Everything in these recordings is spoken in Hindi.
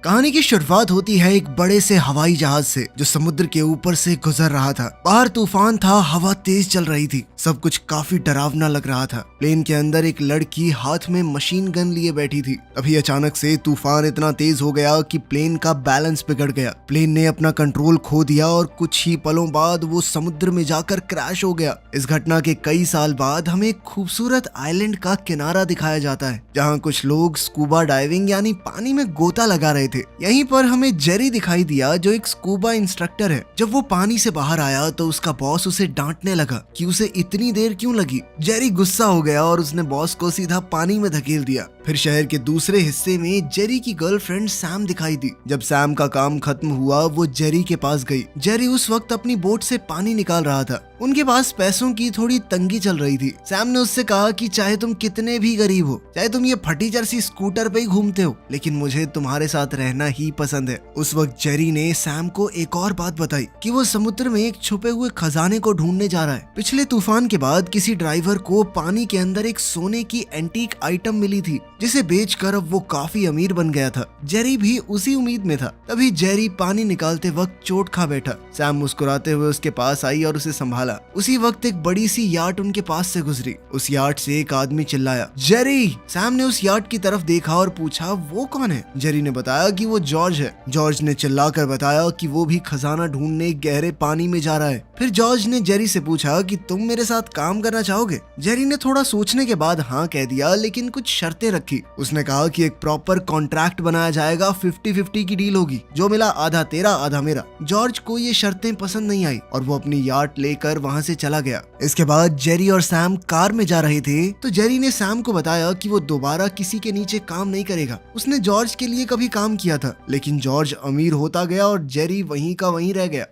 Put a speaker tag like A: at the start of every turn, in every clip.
A: कहानी की शुरुआत होती है एक बड़े से हवाई जहाज से जो समुद्र के ऊपर से गुजर रहा था। बाहर तूफान था, हवा तेज चल रही थी, सब कुछ काफी डरावना लग रहा था। प्लेन के अंदर एक लड़की हाथ में मशीन गन लिए बैठी थी। अभी अचानक से तूफान इतना तेज हो गया कि प्लेन का बैलेंस बिगड़ गया। प्लेन ने अपना कंट्रोल खो दिया और कुछ ही पलों बाद वो समुद्र में जाकर क्रैश हो गया। इस घटना के कई साल बाद हमें एक खूबसूरत आइलैंड का किनारा दिखाया जाता है जहाँ कुछ लोग स्कूबा डाइविंग यानी पानी में गोता लगा रहे थे। यहीं पर हमें जेरी दिखाई दिया जो एक स्कूबा इंस्ट्रक्टर है। जब वो पानी से बाहर आया तो उसका बॉस उसे डांटने लगा कि उसे इतनी देर क्यों लगी। जेरी गुस्सा हो गया और उसने बॉस को सीधा पानी में धकेल दिया। फिर शहर के दूसरे हिस्से में जेरी की गर्लफ्रेंड सैम दिखाई दी। जब सैम का काम खत्म हुआ वो जेरी के पास गई। जेरी उस वक्त अपनी बोट से पानी निकाल रहा था। उनके पास पैसों की थोड़ी तंगी चल रही थी। सैम ने उससे कहा कि चाहे तुम कितने भी गरीब हो, चाहे तुम ये फटी जर्सी स्कूटर पे ही घूमते हो, लेकिन मुझे तुम्हारे साथ रहना ही पसंद है। उस वक्त जेरी ने सैम को एक और बात बताई कि वो समुद्र में एक छुपे हुए खजाने को ढूंढने जा रहा है। पिछले तूफान के बाद किसी ड्राइवर को पानी के अंदर एक सोने की एंटीक आइटम मिली थी जिसे बेचकर अब वो काफी अमीर बन गया था। जेरी भी उसी उम्मीद में था। तभी जेरी पानी निकालते वक्त चोट खा बैठा। सैम मुस्कुराते हुए उसके पास आई और उसे संभाला। उसी वक्त एक बड़ी सी याट उनके पास से गुजरी। उस याट से एक आदमी चिल्लाया, जेरी। सैम ने उस याट की तरफ देखा और पूछा, वो कौन है? जेरी ने बताया कि वो जॉर्ज है। जॉर्ज ने चिल्लाकर बताया कि वो भी खजाना ढूंढने गहरे पानी में जा रहा है। फिर जॉर्ज ने जेरी से पूछा कि तुम मेरे साथ काम करना चाहोगे? जेरी ने थोड़ा सोचने के बाद हाँ कह दिया, लेकिन कुछ शर्तें रखी। उसने कहा कि एक प्रॉपर कॉन्ट्रैक्ट बनाया जाएगा, 50-50 की डील होगी, जो मिला आधा तेरा आधा मेरा। जॉर्ज को ये शर्तें पसंद नहीं आई और वो अपनी याट लेकर वहाँ से चला गया। इसके बाद जेरी और सैम कार में जा रहे थे तो जेरी ने सैम को बताया कि वो दोबारा किसी के नीचे काम नहीं करेगा। उसने जॉर्ज के लिए कभी काम किया था, लेकिन जॉर्ज अमीर होता गया और जेरी वहीं का वहीं रह गया।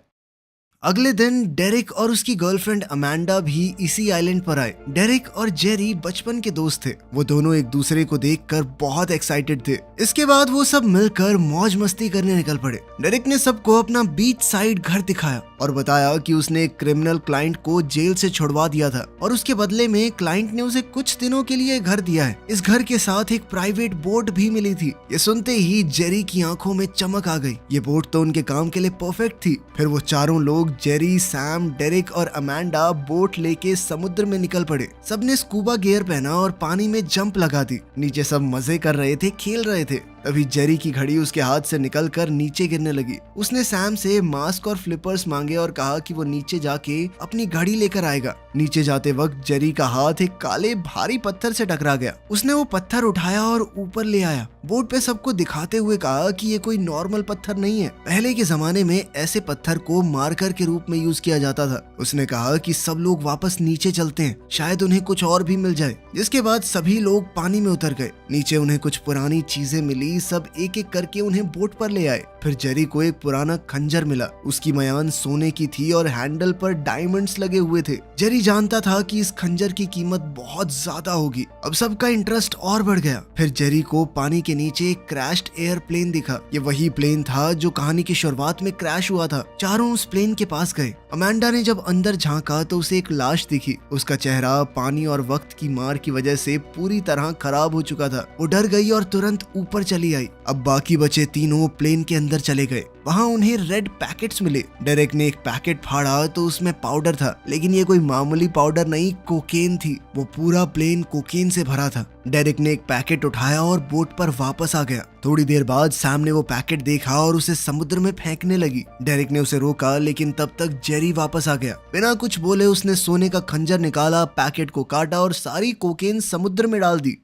A: अगले दिन डेरिक और उसकी गर्लफ्रेंड अमांडा भी इसी आइलैंड पर आए। डेरिक और जेरी बचपन के दोस्त थे। वो दोनों एक दूसरे को देखकर बहुत एक्साइटेड थे। इसके बाद वो सब मिलकर मौज मस्ती करने निकल पड़े। डेरिक ने सबको अपना बीच साइड घर दिखाया और बताया कि उसने एक क्रिमिनल क्लाइंट को जेल से छुड़वा दिया था और उसके बदले में क्लाइंट ने उसे कुछ दिनों के लिए घर दिया है। इस घर के साथ एक प्राइवेट बोट भी मिली थी। ये सुनते ही जेरी की आंखों में चमक आ गई। ये बोट तो उनके काम के लिए परफेक्ट थी। फिर वो चारों लोग जेरी, सैम, डेरिक और अमांडा बोट लेके समुद्र में निकल पड़े। सबने स्कूबा गियर पहना और पानी में जंप लगा दी। नीचे सब मजे कर रहे थे, खेल रहे थे। तभी जेरी की घड़ी उसके हाथ से निकलकर नीचे गिरने लगी। उसने सैम से मास्क और फ्लिपर्स मांगे और कहा कि वो नीचे जाके अपनी घड़ी लेकर आएगा। नीचे जाते वक्त जेरी का हाथ एक काले भारी पत्थर से टकरा गया। उसने वो पत्थर उठाया और ऊपर ले आया। बोट पे सबको दिखाते हुए कहा कि ये कोई नॉर्मल पत्थर नहीं है। पहले के जमाने में ऐसे पत्थर को मार्कर के रूप में यूज किया जाता था। उसने कहा कि सब लोग वापस नीचे चलते हैं, शायद उन्हें कुछ और भी मिल जाए। जिसके बाद सभी लोग पानी में उतर गए। नीचे उन्हें कुछ पुरानी चीजें मिली। सब एक एक करके उन्हें बोट पर ले आए। फिर जेरी को एक पुराना खंजर मिला। उसकी मयान सोने की थी और हैंडल पर डायमंड्स लगे हुए थे। जेरी जानता था कि इस खंजर की कीमत बहुत ज्यादा होगी। अब सबका इंटरेस्ट और बढ़ गया। फिर जेरी को पानी के नीचे एक क्रैश्ड एयरप्लेन दिखा। ये वही प्लेन था जो कहानी की शुरुआत में क्रैश हुआ था। चारों उस प्लेन के पास गए। अमांडा ने जब अंदर झांका तो उसे एक लाश दिखी। उसका चेहरा पानी और वक्त की मार की वजह से पूरी तरह खराब हो चुका था। वो डर गई और तुरंत ऊपर चली आई। अब बाकी बचे तीनों प्लेन के अंदर चले गए। वहाँ उन्हें रेड पैकेट्स मिले। डेरेक ने एक पैकेट फाड़ा तो उसमें पाउडर था, लेकिन ये कोई मामूली पाउडर नहीं, कोकेन थी। वो पूरा प्लेन कोकेन से भरा था। डेरेक ने एक पैकेट उठाया और बोट पर वापस आ गया। थोड़ी देर बाद सैम ने वो पैकेट देखा और उसे समुद्र में फेंकने लगी। डेरेक ने उसे रोका, लेकिन तब तक जेरी वापस आ गया। बिना कुछ बोले उसने सोने का खंजर निकाला, पैकेट को काटा और सारी कोकेन समुद्र में डाल दी।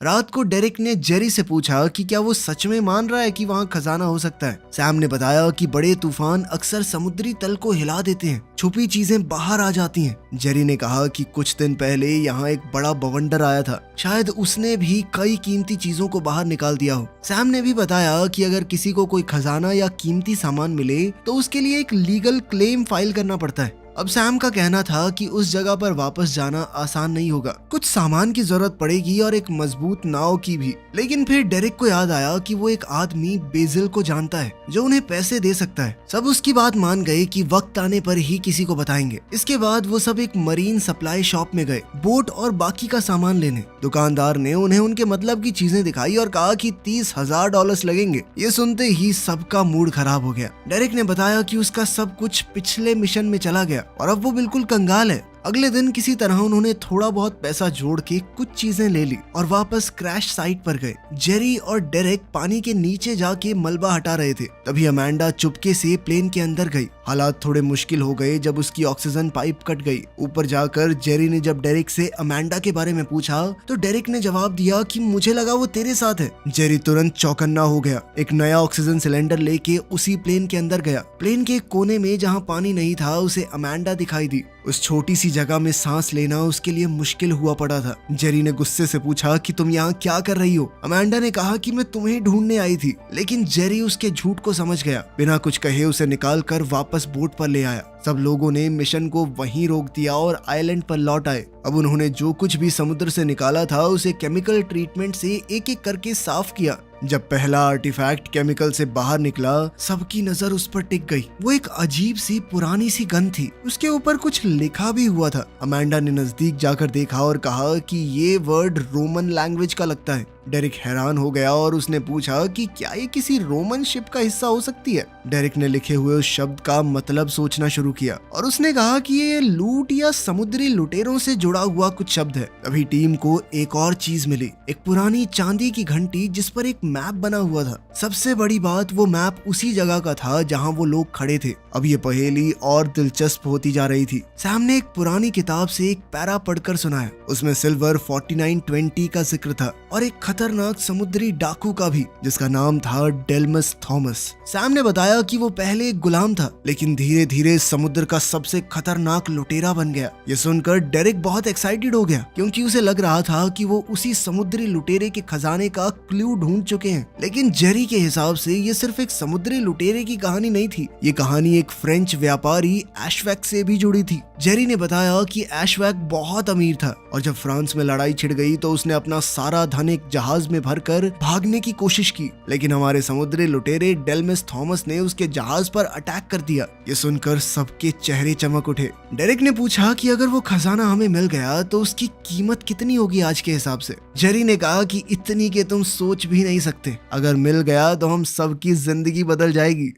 A: रात को डेरिक ने जेरी से पूछा कि क्या वो सच में मान रहा है कि वहाँ खजाना हो सकता है। सैम ने बताया कि बड़े तूफान अक्सर समुद्री तल को हिला देते हैं, छुपी चीजें बाहर आ जाती हैं। जेरी ने कहा कि कुछ दिन पहले यहाँ एक बड़ा बवंडर आया था, शायद उसने भी कई कीमती चीजों को बाहर निकाल दिया हो। सैम ने भी बताया कि अगर किसी को कोई खजाना या कीमती सामान मिले तो उसके लिए एक लीगल क्लेम फाइल करना पड़ता है। अब सैम का कहना था कि उस जगह पर वापस जाना आसान नहीं होगा, कुछ सामान की जरूरत पड़ेगी और एक मजबूत नाव की भी। लेकिन फिर डेरेक को याद आया कि वो एक आदमी बेजिल को जानता है जो उन्हें पैसे दे सकता है। सब उसकी बात मान गए कि वक्त आने पर ही किसी को बताएंगे। इसके बाद वो सब एक मरीन सप्लाई शॉप में गए, बोट और बाकी का सामान लेने। दुकानदार ने उन्हें उनके मतलब की चीजें दिखाई और कहा कि $30,000 लगेंगे। ये सुनते ही सबका मूड खराब हो गया। डेरेक ने बताया कि उसका सब कुछ पिछले मिशन में चला गया और अब वो बिल्कुल कंगाल है। अगले दिन किसी तरह उन्होंने थोड़ा बहुत पैसा जोड़ के कुछ चीजें ले ली और वापस क्रैश साइट पर गए। जेरी और डेरेक पानी के नीचे जाके मलबा हटा रहे थे, तभी अमांडा चुपके से प्लेन के अंदर गई। हालात थोड़े मुश्किल हो गए जब उसकी ऑक्सीजन पाइप कट गई। ऊपर जाकर जेरी ने जब डेरेक से अमांडा के बारे में पूछा तो डेरेक ने जवाब दिया कि मुझे लगा वो तेरे साथ है। जेरी तुरंत चौकन्ना हो गया, एक नया ऑक्सीजन सिलेंडर लेके उसी प्लेन के अंदर गया। प्लेन के कोने में जहाँ पानी नहीं था उसे अमांडा दिखाई दी। उस छोटी सी जगह में सांस लेना उसके लिए मुश्किल हुआ पड़ा था। जेरी ने गुस्से से पूछा कि तुम यहाँ क्या कर रही हो? अमांडा ने कहा कि मैं तुम्हें ढूंढने आई थी, लेकिन जेरी उसके झूठ को समझ गया। बिना कुछ कहे उसे निकाल कर वापस बोट पर ले आया। सब लोगों ने मिशन को वहीं रोक दिया और आइलैंड पर लौट आए। अब उन्होंने जो कुछ भी समुद्र से निकाला था उसे केमिकल ट्रीटमेंट से एक एक करके साफ किया। जब पहला आर्टिफैक्ट केमिकल से बाहर निकला, सबकी नजर उस पर टिक गई। वो एक अजीब सी पुरानी सी गन थी, उसके ऊपर कुछ लिखा भी हुआ था। अमांडा ने नजदीक जाकर देखा और कहा कि ये वर्ड रोमन लैंग्वेज का लगता है। डेरिक हैरान हो गया और उसने पूछा कि क्या ये किसी रोमन शिप का हिस्सा हो सकती है। डेरिक ने लिखे हुए उस शब्द का मतलब सोचना शुरू किया और उसने कहा कि ये लूट या समुद्री लुटेरों से जुड़ा हुआ कुछ शब्द है। तभी टीम को एक और चीज मिली, एक पुरानी चांदी की घंटी जिस पर एक मैप बना हुआ था। सबसे बड़ी बात, वो मैप उसी जगह का था जहाँ वो लोग खड़े थे। अब ये पहेली और दिलचस्प होती जा रही थी। सैम ने एक पुरानी किताब से एक पैरा पढ़कर सुनाया। उसमें सिल्वर 4920 का जिक्र था और एक खतरनाक समुद्री डाकू का भी, जिसका नाम था डेल्मस थॉमस। सैम ने बताया कि वो पहले एक गुलाम था, लेकिन धीरे धीरे समुद्र का सबसे खतरनाक लुटेरा बन गया। ये सुनकर डेरिक बहुत एक्साइटेड हो गया, क्योंकि उसे लग रहा था कि वो उसी समुद्री लुटेरे के खजाने का क्लू ढूंढ चुके हैं। लेकिन जेरी के हिसाब से ये सिर्फ एक समुद्री लुटेरे की कहानी नहीं थी, ये कहानी एक फ्रेंच व्यापारी एशवैक से भी जुड़ी थी। जेरी ने बताया कि एशवैक बहुत अमीर था और जब फ्रांस में लड़ाई छिड़ गई तो उसने अपना सारा धन एक जहाज में भरकर भागने की कोशिश की, लेकिन हमारे समुद्री लुटेरे डेल्मस थॉमस ने उसके जहाज पर अटैक कर दिया। ये सुनकर सबके चेहरे चमक उठे। डेरिक ने पूछा कि अगर वो खजाना हमें मिल गया तो उसकी कीमत कितनी होगी आज के हिसाब से। जेरी ने कहा कि इतनी के तुम सोच भी नहीं सकते, अगर मिल गया तो हम सबकी जिंदगी बदल जाएगी।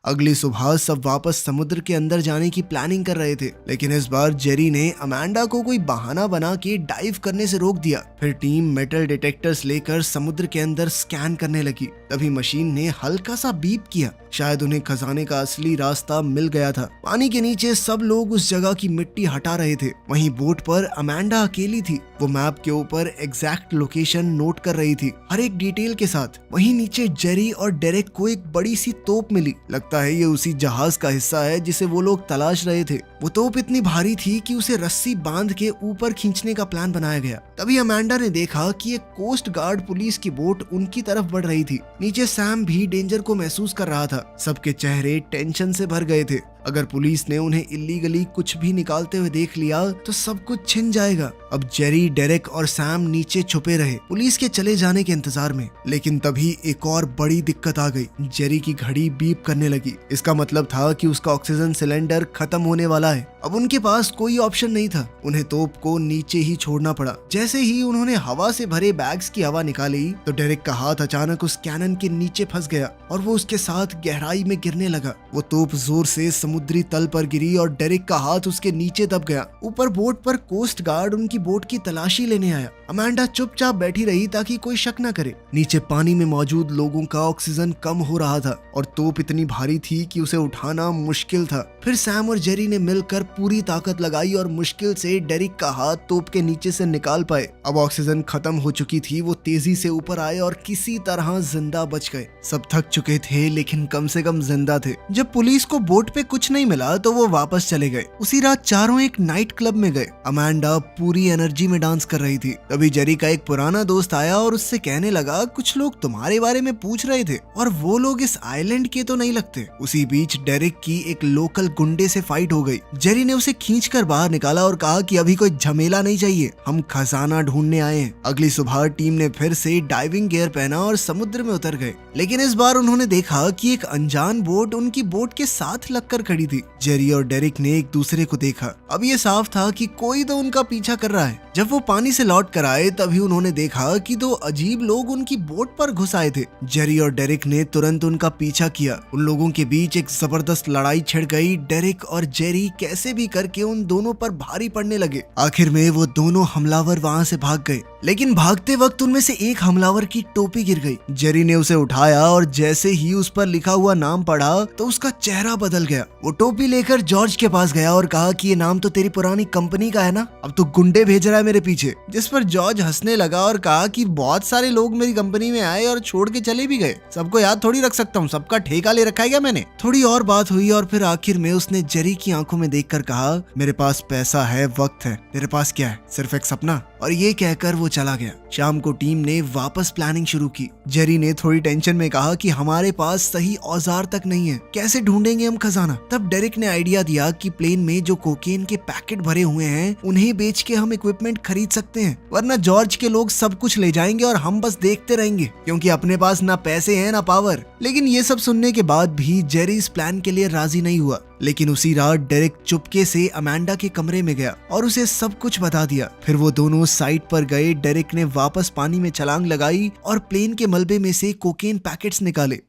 A: अगली सुबह सब वापस समुद्र के अंदर जाने की प्लानिंग कर रहे थे, लेकिन इस बार जेरी ने अमांडा को कोई बहाना बना के डाइव करने से रोक दिया। फिर टीम मेटल डिटेक्टर्स लेकर समुद्र के अंदर स्कैन करने लगी। तभी मशीन ने हल्का सा बीप किया, शायद उन्हें खजाने का असली रास्ता मिल गया था। पानी के नीचे सब लोग उस जगह की मिट्टी हटा रहे थे। वहीं बोट पर अमांडा अकेली थी। वो मैप के ऊपर एग्जैक्ट लोकेशन नोट कर रही थी, हर एक डिटेल के साथ। वहीं नीचे जेरी और डेरेक को एक बड़ी सी तोप मिली। लगता है ये उसी जहाज का हिस्सा है जिसे वो लोग तलाश रहे थे। वो तोप इतनी भारी थी कि उसे रस्सी बांध के ऊपर खींचने का प्लान बनाया गया। तभी अमांडा ने देखा कि एक कोस्ट गार्ड पुलिस की बोट उनकी तरफ बढ़ रही थी। नीचे सैम भी डेंजर को महसूस कर रहा था। सबके चेहरे टेंशन से भर गए थे। अगर पुलिस ने उन्हें इल्लीगली कुछ भी निकालते हुए देख लिया तो सब कुछ छिन जाएगा। अब जेरी, डेरेक और सैम नीचे छुपे रहे, पुलिस के चले जाने के इंतजार में। लेकिन तभी एक और बड़ी दिक्कत आ गई। जेरी की घड़ी बीप करने लगी। इसका मतलब था कि उसका ऑक्सीजन सिलेंडर खत्म होने वाला है। अब उनके पास कोई ऑप्शन नहीं था, उन्हें तोप को नीचे ही छोड़ना पड़ा। जैसे ही उन्होंने हवा से भरे बैग्स की हवा निकाली तो डेरेक का हाथ अचानक उस कैनन के नीचे फंस गया और वो उसके साथ गहराई में गिरने लगा। वो तोप जोर से समुद्री तल पर गिरी और डेरेक का हाथ उसके नीचे दब गया। ऊपर बोट पर कोस्ट गार्ड उनकी बोट की तलाशी लेने आया। अमांडा चुपचाप बैठी रही ताकि कोई शक न करे। नीचे पानी में मौजूद लोगों का ऑक्सीजन कम हो रहा था और तोप इतनी भारी थी कि उसे उठाना मुश्किल था। फिर सैम और जेरी ने मिलकर पूरी ताकत लगाई और मुश्किल से डेरेक का हाथ तोप के नीचे से निकाल पाए। अब ऑक्सीजन खत्म हो चुकी थी। वो तेजी से ऊपर आए और किसी तरह जिंदा बच गए। सब थक चुके थे लेकिन कम से कम जिंदा थे। जब पुलिस को बोट पे कुछ नहीं मिला तो वो वापस चले गए। उसी रात चारों एक नाइट क्लब में गए। अमांडा पूरी एनर्जी में डांस कर रही थी। तभी जेरी का एक पुराना दोस्त आया और उससे कहने लगा कुछ लोग तुम्हारे बारे में पूछ रहे थे और वो लोग इस आइलैंड के तो नहीं लगते। उसी बीच डेरिक की एक लोकल गुंडे से फाइट हो गई। जेरी ने उसे खींचकर बाहर निकाला और कहा कि अभी कोई झमेला नहीं चाहिए, हम खजाना ढूंढने आए हैं। अगली सुबह टीम ने फिर से डाइविंग गियर पहना और समुद्र में उतर गए, लेकिन इस बार उन्होंने देखा कि एक अनजान बोट उनकी बोट के साथ लगकर खड़ी थी। जेरी और डेरिक ने एक दूसरे को देखा। अब ये साफ था कि कोई तो उनका पीछा कर रहा है। जब वो पानी से लौट कर आए तभी उन्होंने देखा कि दो अजीब लोग उनकी बोट पर घुस आए थे। जेरी और डेरिक ने तुरंत उनका पीछा किया। उन लोगों के बीच एक जबरदस्त लड़ाई छिड़ गई। डेरिक और जेरी कैसे भी करके उन दोनों पर भारी पड़ने लगे। आखिर में वो दोनों हमलावर वहां से भाग गए, लेकिन भागते वक्त उनमें से एक हमलावर की टोपी गिर गई। जेरी ने उसे उठाया और जैसे ही उस पर लिखा हुआ नाम पढ़ा तो उसका चेहरा बदल गया। वो टोपी लेकर जॉर्ज के पास गया और कहा कि ये नाम तो तेरी पुरानी कंपनी का है ना, अब तो गुंडे भेज रहा है मेरे पीछे। जिस पर जॉर्ज हंसने लगा और कहा कि बहुत सारे लोग मेरी कंपनी में आए और छोड़ के चले भी गए, सबको याद थोड़ी रख सकता हूँ, सबका ठेका ले रखा है क्या मैंने। थोड़ी और बात हुई और फिर आखिर में उसने जेरी की आंखों में देखकर कहा मेरे पास पैसा है, वक्त है, तेरे पास क्या है, सिर्फ एक सपना। और ये कहकर वो चला गया। शाम को टीम ने वापस प्लानिंग शुरू की। जेरी ने थोड़ी टेंशन में कहा कि हमारे पास सही औजार तक नहीं है, कैसे ढूंढेंगे हम खजाना। तब डेरिक ने आइडिया दिया कि प्लेन में जो कोकेन के पैकेट भरे हुए हैं उन्हें बेच के हम इक्विपमेंट खरीद सकते हैं, वरना जॉर्ज के लोग सब कुछ ले जाएंगे और हम बस देखते रहेंगे, क्योंकि अपने पास ना पैसे हैं ना पावर। लेकिन ये सब सुनने के बाद भी जेरी इस प्लान के लिए राजी नहीं हुआ। लेकिन उसी रात डेरिक चुपके से अमांडा के कमरे में गया और उसे सब कुछ बता दिया। फिर वो दोनों साइट पर गए। डेरिक ने वापस पानी में छलांग लगाई और प्लेन के मलबे में से कोकेन पैकेट्स निकाले।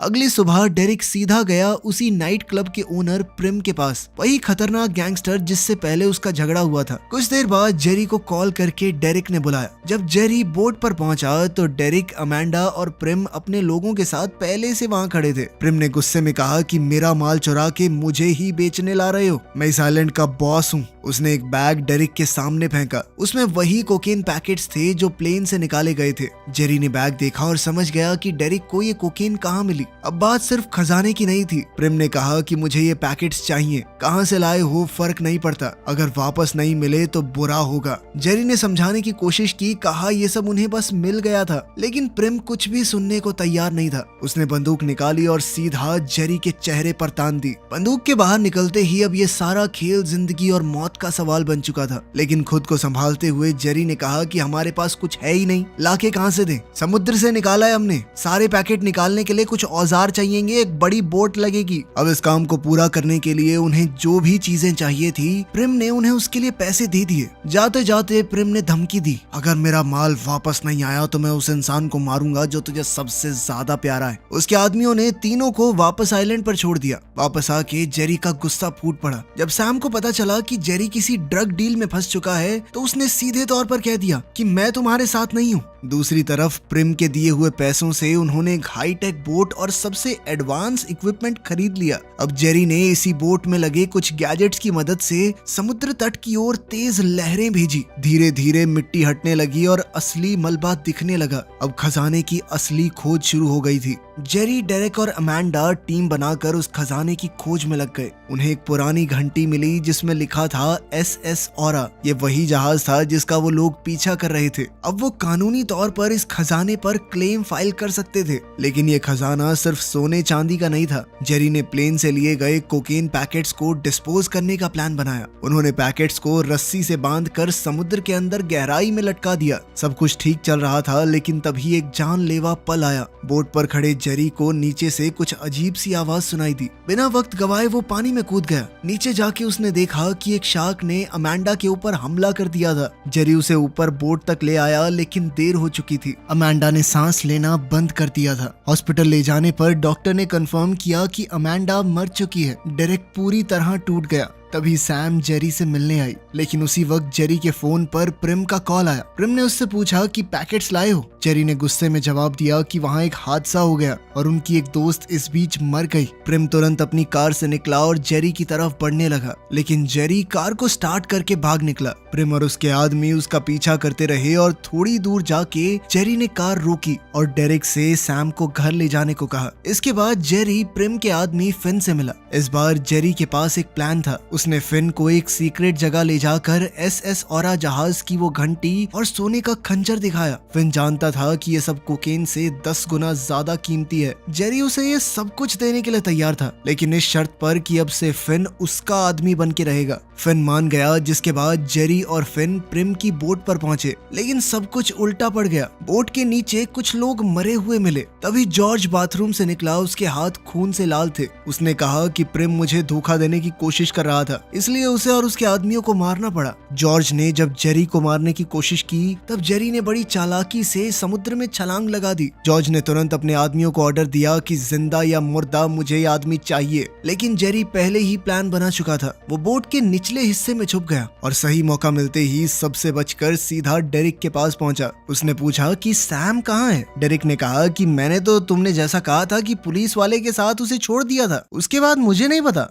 A: अगली सुबह डेरिक सीधा गया उसी नाइट क्लब के ओनर प्रिम के पास, वही खतरनाक गैंगस्टर जिससे पहले उसका झगड़ा हुआ था। कुछ देर बाद जेरी को कॉल करके डेरिक ने बुलाया। जब जेरी बोट पर पहुंचा तो डेरिक, अमांडा और प्रिम अपने लोगों के साथ पहले से वहां खड़े थे। प्रिम ने गुस्से में कहा कि मेरा माल चुरा के मुझे ही बेचने ला रहे हो, मैं इस आइलैंड का बॉस हूँ। उसने एक बैग डेरिक के सामने फेंका। उसमें वही कोकेन पैकेट्स थे जो प्लेन से निकाले गए थे। जेरी ने बैग देखा और समझ गया कि डेरिक को ये कोकेन कहाँ मिली। अब बात सिर्फ खजाने की नहीं थी। प्रेम ने कहा कि मुझे ये पैकेट्स चाहिए, कहां से लाए हो फर्क नहीं पड़ता, अगर वापस नहीं मिले तो बुरा होगा। जेरी ने समझाने की कोशिश की, कहा ये सब उन्हें बस मिल गया था, लेकिन प्रेम कुछ भी सुनने को तैयार नहीं था। उसने बंदूक निकाली और सीधा जेरी के चेहरे पर तान दी। बंदूक के बाहर निकलते ही अब ये सारा खेल जिंदगी और मौत का सवाल बन चुका था। लेकिन खुद को संभालते हुए जेरी ने कहा कि हमारे पास कुछ है ही नहीं, लाके कहां से दें, समुद्र से निकाला है हमने। सारे पैकेट निकालने के लिए कुछ औजार चाहिएंगे, एक बड़ी बोट लगेगी। अब इस काम को पूरा करने के लिए उन्हें जो भी चीजें चाहिए थी प्रेम ने उन्हें उसके लिए पैसे दे दिए। जाते जाते प्रेम ने धमकी दी, अगर मेरा माल वापस नहीं आया तो मैं उस इंसान को मारूंगा जो तुझे सबसे ज्यादा प्यारा है। उसके आदमियों ने तीनों को वापस आइलैंड पर छोड़ दिया। वापस आके जेरी का गुस्सा फूट पड़ा। जब सैम को पता चला कि जेरी किसी ड्रग डील में फंस चुका है तो उसने सीधे तौर पर कह दिया कि मैं तुम्हारे साथ नहीं हूँ। दूसरी तरफ प्रिम के दिए हुए पैसों से उन्होंने एक हाईटेक बोट और सबसे एडवांस इक्विपमेंट खरीद लिया। अब जेरी ने इसी बोट में लगे कुछ गैजेट्स की मदद से समुद्र तट की ओर तेज लहरें भेजी। धीरे धीरे मिट्टी हटने लगी और असली मलबा दिखने लगा। अब खजाने की असली खोज शुरू हो गई थी। जेरी, डेरिक और अमांडा टीम बनाकर उस खजाने की खोज में लग गए। उन्हें एक पुरानी घंटी मिली जिसमें लिखा था SS ऑरा। ये वही जहाज था जिसका वो लोग पीछा कर रहे थे। अब वो कानूनी तौर पर इस खजाने पर क्लेम फाइल कर सकते थे, लेकिन ये खजाना सिर्फ सोने चांदी का नहीं था। जेरी ने प्लेन से लिए गए कोकेन पैकेट्स को डिस्पोज करने का प्लान बनाया। उन्होंने पैकेट्स को रस्सी से बांधकर समुद्र के अंदर गहराई में लटका दिया। सब कुछ ठीक चल रहा था, लेकिन तभी एक जानलेवा पल आया। बोट पर खड़े जेरी को नीचे से कुछ अजीब सी आवाज सुनाई दी। बिना वक्त गवाए वो पानी में कूद गया। नीचे जाके उसने देखा कि एक शार्क ने अमांडा के ऊपर हमला कर दिया था। जेरी उसे ऊपर बोट तक ले आया, लेकिन देर हो चुकी थी। अमांडा ने सांस लेना बंद कर दिया था। हॉस्पिटल ले जाने पर डॉक्टर ने कंफर्म किया कि अमांडा मर चुकी है। डेरिक पूरी तरह टूट गया। तभी सैम जेरी से मिलने आई, लेकिन उसी वक्त जेरी के फोन पर प्रिम का कॉल आया। प्रिम ने उससे पूछा कि पैकेट्स लाए हो। जेरी ने गुस्से में जवाब दिया कि वहाँ एक हादसा हो गया और उनकी एक दोस्त इस बीच मर गई। प्रिम तुरंत अपनी कार से निकला और जेरी की तरफ बढ़ने लगा, लेकिन जेरी कार को स्टार्ट करके भाग निकला। प्रिम और उसके आदमी उसका पीछा करते रहे और थोड़ी दूर जाके जेरी ने कार रोकी और डेरिक से सैम को घर ले जाने को कहा। इसके बाद जेरी प्रिम के आदमी फिन से मिला। इस बार जेरी के पास एक प्लान था। उसने फिन को एक सीक्रेट जगह ले जाकर SS ऑरा जहाज की वो घंटी और सोने का खंजर दिखाया। फिन जानता था कि ये सब कोकेन से 10 गुना ज्यादा कीमती है। जेरी उसे ये सब कुछ देने के लिए तैयार था, लेकिन इस शर्त पर कि अब से फिन उसका आदमी बन के रहेगा। फिन मान गया, जिसके बाद जेरी और फिन प्रिम की बोट पर पहुंचे, लेकिन सब कुछ उल्टा पड़ गया। बोट के नीचे कुछ लोग मरे हुए मिले। तभी जॉर्ज बाथरूम से निकला, उसके हाथ खून से लाल थे। उसने कहा कि प्रिम मुझे धोखा देने की कोशिश कर रहा था, इसलिए उसे और उसके आदमियों को मारना पड़ा। जॉर्ज ने जब जेरी को मारने की कोशिश की, तब जेरी ने बड़ी चालाकी से समुद्र में छलांग लगा दी। जॉर्ज ने तुरंत अपने आदमियों को ऑर्डर दिया कि जिंदा या मुर्दा मुझे ये आदमी चाहिए, लेकिन जेरी पहले ही प्लान बना चुका था। वो बोट के निचले हिस्से में छुप गया और सही मौका मिलते ही सबसे बचकर सीधा डेरिक के पास पहुंचा। उसने पूछा कि सैम कहाँ है। डेरिक ने कहा कि मैंने तो तुमने जैसा कहा था कि पुलिस वाले के साथ उसे छोड़ दिया था, उसके बाद मुझे नहीं पता।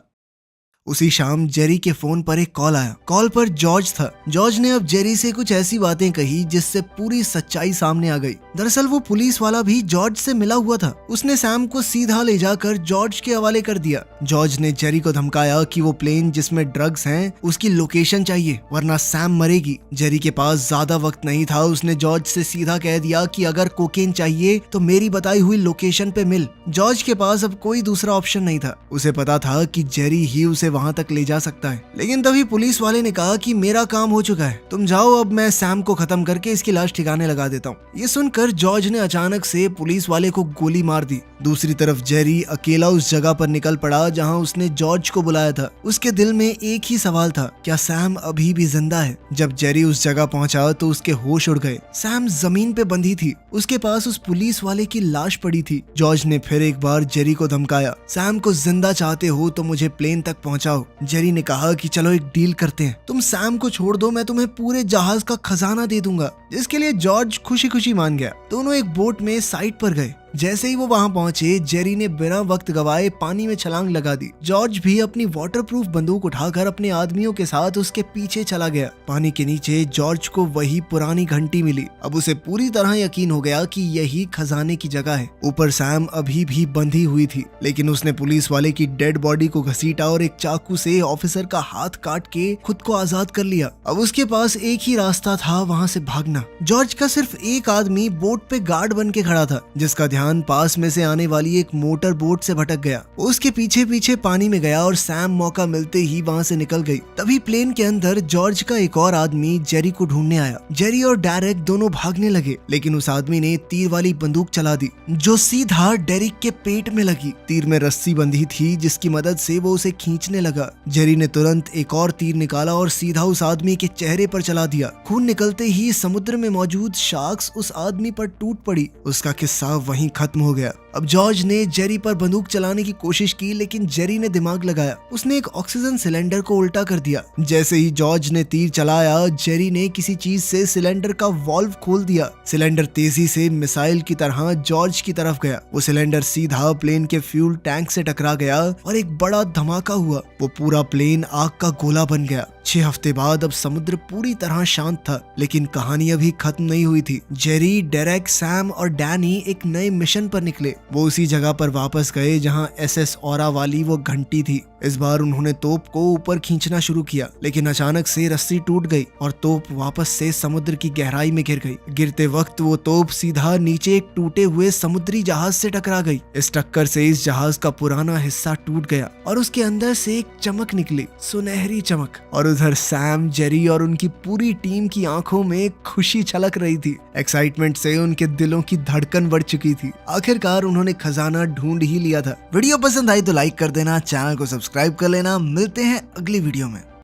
A: उसी शाम जेरी के फोन पर एक कॉल आया। कॉल पर जॉर्ज था। जॉर्ज ने अब जेरी से कुछ ऐसी बातें कही जिससे पूरी सच्चाई सामने आ गई। दरअसल वो पुलिस वाला भी जॉर्ज से मिला हुआ था। उसने सैम को सीधा ले जाकर जॉर्ज के हवाले कर दिया। जॉर्ज ने जेरी को धमकाया कि वो प्लेन जिसमें ड्रग्स हैं उसकी लोकेशन चाहिए, वरना सैम मरेगी। जेरी के पास ज्यादा वक्त नहीं था। उसने जॉर्ज से सीधा कह दिया कि अगर कोकेन चाहिए तो मेरी बताई हुई लोकेशन पे मिल। जॉर्ज के पास अब कोई दूसरा ऑप्शन नहीं था। उसे पता था कि जेरी ही उसे वहां तक ले जा सकता है। लेकिन तभी पुलिस वाले ने कहा कि मेरा काम हो चुका है, तुम जाओ, अब मैं सैम को खत्म करके इसकी लाश ठिकाने लगा देता हूँ। ये सुनकर जॉर्ज ने अचानक से पुलिस वाले को गोली मार दी। दूसरी तरफ जेरी अकेला उस जगह पर निकल पड़ा जहाँ उसने जॉर्ज को बुलाया था। उसके दिल में एक ही सवाल था, क्या सैम अभी भी जिंदा है? जब जेरी उस जगह पहुंचा तो उसके होश उड़ गए। सैम जमीन पे बंधी थी, उसके पास उस पुलिस वाले की लाश पड़ी थी। जॉर्ज ने फिर एक बार जेरी को धमकाया, सैम को जिंदा चाहते हो तो मुझे प्लेन तक पहुंचाओ। जेरी ने कहा कि चलो एक डील करते हैं, तुम सैम को छोड़ दो, मैं तुम्हें पूरे जहाज का खजाना दे दूंगा। जिसके लिए जॉर्ज खुशी खुशी मान गया। दोनों एक बोट में साइड पर गए। जैसे ही वो वहां पहुंचे, जेरी ने बिना वक्त गवाए पानी में छलांग लगा दी। जॉर्ज भी अपनी वाटरप्रूफ बंदूक उठाकर अपने आदमियों के साथ उसके पीछे चला गया। पानी के नीचे जॉर्ज को वही पुरानी घंटी मिली। अब उसे पूरी तरह यकीन हो गया कि यही खजाने की जगह है। ऊपर सैम अभी भी बंधी हुई थी, लेकिन उसने पुलिस वाले की डेड बॉडी को घसीटा और एक चाकू से ऑफिसर का हाथ काट के खुद को आजाद कर लिया। अब उसके पास एक ही रास्ता था, वहां से भागना। जॉर्ज का सिर्फ एक आदमी बोट पे गार्ड बन के खड़ा था, जिसका ध्यान पास में से आने वाली एक मोटर बोट से भटक गया। वो उसके पीछे पीछे पानी में गया और सैम मौका मिलते ही वहां से निकल गई। तभी प्लेन के अंदर जॉर्ज का एक और आदमी जेरी को ढूंढने आया। जेरी और डेरिक दोनों भागने लगे, लेकिन उस आदमी ने तीर वाली बंदूक चला दी, जो सीधा डेरिक के पेट में लगी। तीर में रस्सी बंधी थी, जिसकी मदद से वो उसे खींचने लगा। जेरी ने तुरंत एक और तीर निकाला और सीधा उस आदमी के चेहरे पर चला दिया। खून निकलते ही समुद्र में मौजूद शार्क्स उस आदमी पर टूट पड़ी। उसका किस्सा वहीं खत्म हो गया। अब जॉर्ज ने जेरी पर बंदूक चलाने की कोशिश की, लेकिन जेरी ने दिमाग लगाया। उसने एक ऑक्सीजन सिलेंडर को उल्टा कर दिया। जैसे ही जॉर्ज ने तीर चलाया, जेरी ने किसी चीज से सिलेंडर का वाल्व खोल दिया। सिलेंडर तेजी से मिसाइल की तरह जॉर्ज की तरफ गया। वो सिलेंडर सीधा प्लेन के फ्यूल टैंक से टकरा गया और एक बड़ा धमाका हुआ। वो पूरा प्लेन आग का गोला बन गया। 6 हफ्ते बाद अब समुद्र पूरी तरह शांत था, लेकिन कहानी अभी खत्म नहीं हुई थी। जेरी, डेरेक, सैम और डैनी एक नए मिशन पर निकले। वो उसी जगह पर वापस गए जहां SS ऑरा वाली वो घंटी थी। इस बार उन्होंने तोप को ऊपर खींचना शुरू किया, लेकिन अचानक से रस्सी टूट गई और तोप वापस से समुद्र की गहराई में गिर गई। गिरते वक्त वो तोप सीधा नीचे एक टूटे हुए समुद्री जहाज से टकरा गई। इस टक्कर से इस जहाज का पुराना हिस्सा टूट गया और उसके अंदर से एक चमक निकली, सुनहरी चमक। और उधर सैम, जेरी और उनकी पूरी टीम की आंखों में खुशी छलक रही थी। एक्साइटमेंट से उनके दिलों की धड़कन बढ़ चुकी थी। आखिरकार उन्होंने खजाना ढूंढ ही लिया था। वीडियो पसंद आई तो लाइक कर देना, चैनल को सब्सक्राइब कर लेना। मिलते हैं अगली वीडियो में।